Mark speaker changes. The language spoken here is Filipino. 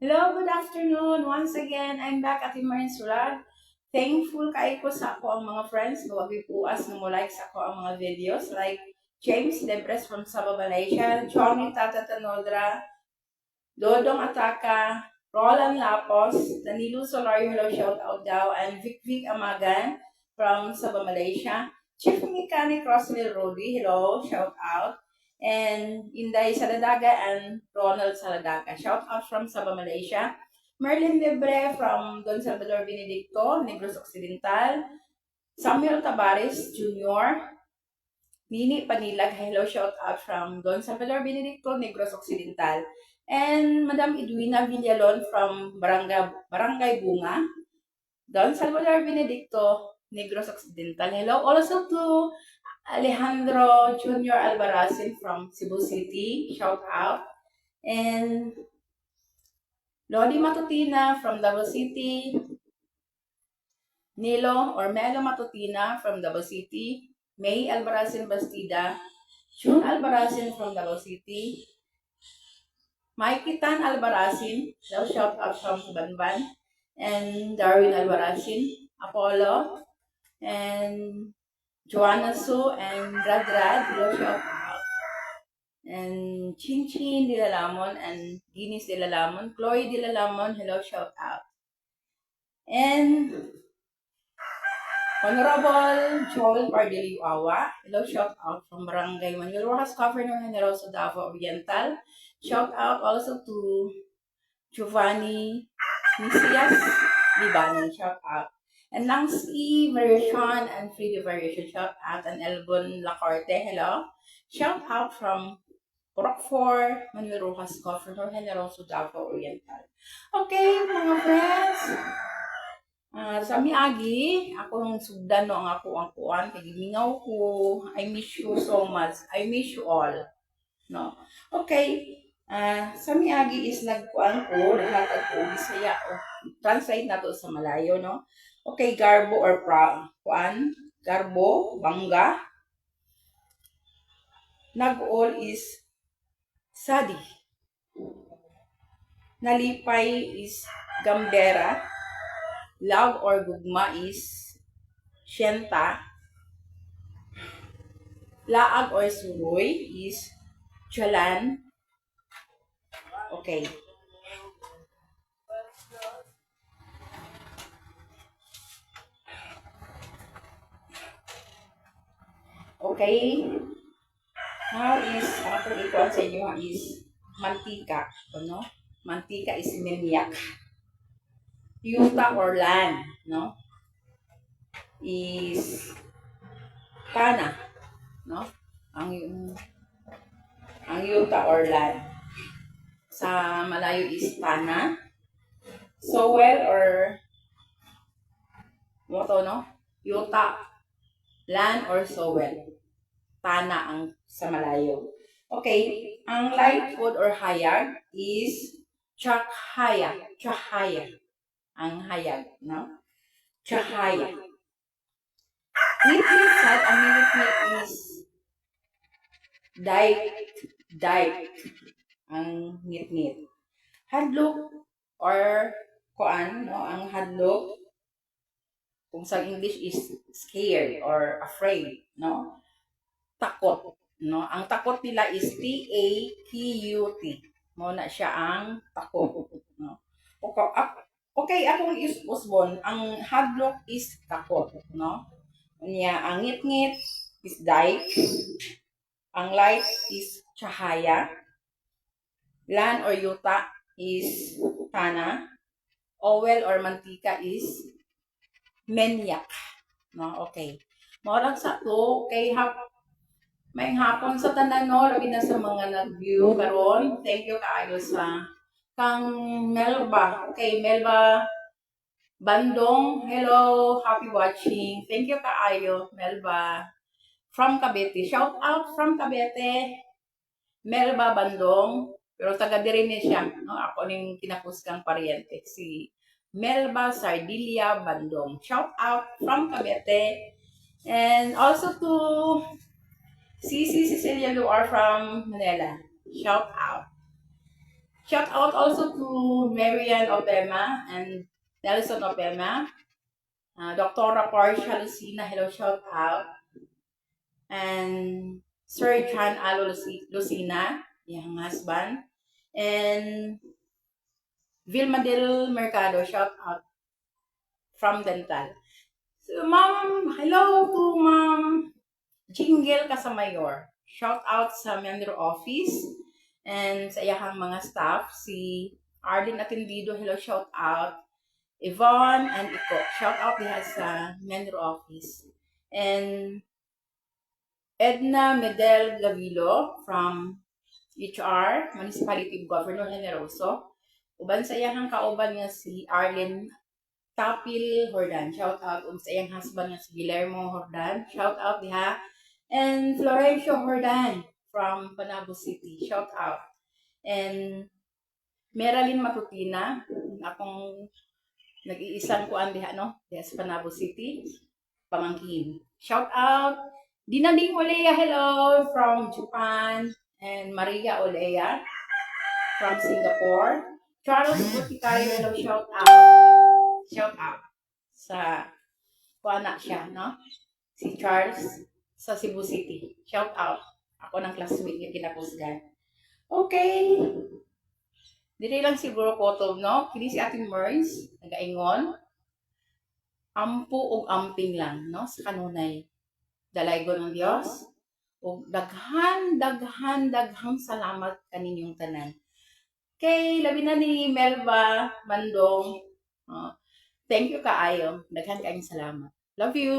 Speaker 1: Hello, good afternoon. Once again, I'm back at Marin Sulag. Thankful kay ko sa ako ang mga friends nga wagi puas nga mo like sa ako ang mga videos like James Debres from Sabah, Malaysia, Johnny Tata Tanodra, Dodong Ataka, Roland Lapos, Danilo Solario, hello, shout out daw, and Vic Vic Amagan from Sabah, Malaysia. Chief Mechanic Roslyn Rodi, hello, shout out. And Inday Saladaga and Ronald Saladaga, shout out from Sabah, Malaysia. Merlin Libre from Don Salvador Benedicto, Negros Occidental. Samuel Tabares Jr., Nini Panilag, hello, shout out from Don Salvador Benedicto, Negros Occidental. And Madam Edwina Villalon from Barangay Bunga, Don Salvador Benedicto, Negros Occidental. Hello also to Alejandro Junior Albarazin from Cebu City, shout out. And Lodi Matutina from Davao City, Nilo or Melo Matutina from Davao City, May Albarazin Bastida, June Albarazin from Davao City, Mikey Tan Albarazin, shout out from Banban, and Darwin Albarazin, Apollo, and Joanna Su, and Rad, shout out, and Chin Chin Dilalamon, and Guinness Dilalamon, Chloe Dilalamon, hello, shout out. And Honorable Joel Pardiliuawa, hello, shout out from Barangay Manuel Rojas, Governor Generoso Davao Oriental. Shout out also to Giovanni Nicias Libani, shout out. And Langsky Variation and Freedy Variation, shout out. And Elbon Lacorte, hello. Shout out from Rockford, Manuel Rojas, Governor Generoso Davao Oriental. Okay, mga friends. Sa miagi, akong sugdan no ang ang kuan kay mingaw ko. I miss you so much. I miss you all. No. Okay. Sa miagi is nagkuan ko, naghatag ko Bisaya o translate nato sa Malayo, no. Okay, garbo or kuan, garbo, bangga. Nag-all is sadi. Nalipay is gambera. Love or gugma is syenta. Laag or suroy is chalan. Okay. Okay. Now is, ang akong ikuan sa inyo is mantika. Ano? Mantika is minyak. Yuta or lan, no? Is kana, no? Ang yuta or lan. Sa Malayo is pana. Sowel or moto, no? Yuta, lan or sowel. Pana ang sa Malayo. Okay, ang light food or hayag is chahaya. Chahaya. Ang hayag, no? Chahaya. Ngit-ngit sad, ang ngit-ngit is dike. Ang ngit-ngit. Hadlok or kuan, no? Ang hadlok, kung sa English is scared or afraid, no? Takot, no? Ang takot nila is T-A-K-U-T. Mo na siya ang takot, no? Okay, akong usbon, ang hadlock is takot, no? Niya, ang ngit-ngit is dike, ang light is chahaya, lan or yuta is tana, oil or mantika is menyak, no? Okay. Morag sa to, kay may hapon sa tanan, no, labi na sa mga nag-view karon. Thank you kaayo sa kang Melba. Okay, Melba Bandong, hello, happy watching. Thank you kaayo, Melba. From Cavite. Shout out from Cavite. Melba Bandong. Pero taga diri ni siya, no? Ako ning kinakuskang pariente si Melba Sardilia Bandong. Shout out from Cavite. And also to Cici Cecilia Luar from Manila. Shout out. Shout out also to Marian Opema and Nelson Opema. Dr. Portia Lucina, hello, shout out. And Sir John Alo Lucina, yung husband. And Vilma del Mercado, shout out from Dental. So, Ma'am, hello to Ma'am Jingle Casamayor. Shout out sa Menro Office and sa iyahang mga staff. Si Arlene Atendido, hello, shout out. Yvonne and Iko, shout out diha sa Menro Office. And Edna Medel Gavilo from HR, Municipality of Governor Generoso. Uban sa iyang kauban nga si Arlene Tapil Hordan. Shout out sa iyang husband nga si Guillermo Hordan. Shout out diha. And Florencio Hordan from Panabo City. Shout out. And Meralyn Matutina, akong nag-iisang kuan diha no, diha sa Panabo City, pamangkin. Shout out Dinading Olea, hello from Japan, and Maria Olea from Singapore. Charles Butikayo, hello, shout out. Shout out sa kuana siya, no? Si Charles sa Cebu City. Shout out. Ako ng classmate niya kinapusgan. Okay. Dili lang siguro photo, no? Kini si Ate Merz, nagaingon. Ampo o amping lang, no? Sa kanunay. Dalaygon ng Diyos. O daghang salamat kaninyong tanan. Kay labi na ni Melba Bandong. Thank you kaayo. Daghan kaayong salamat. Love you.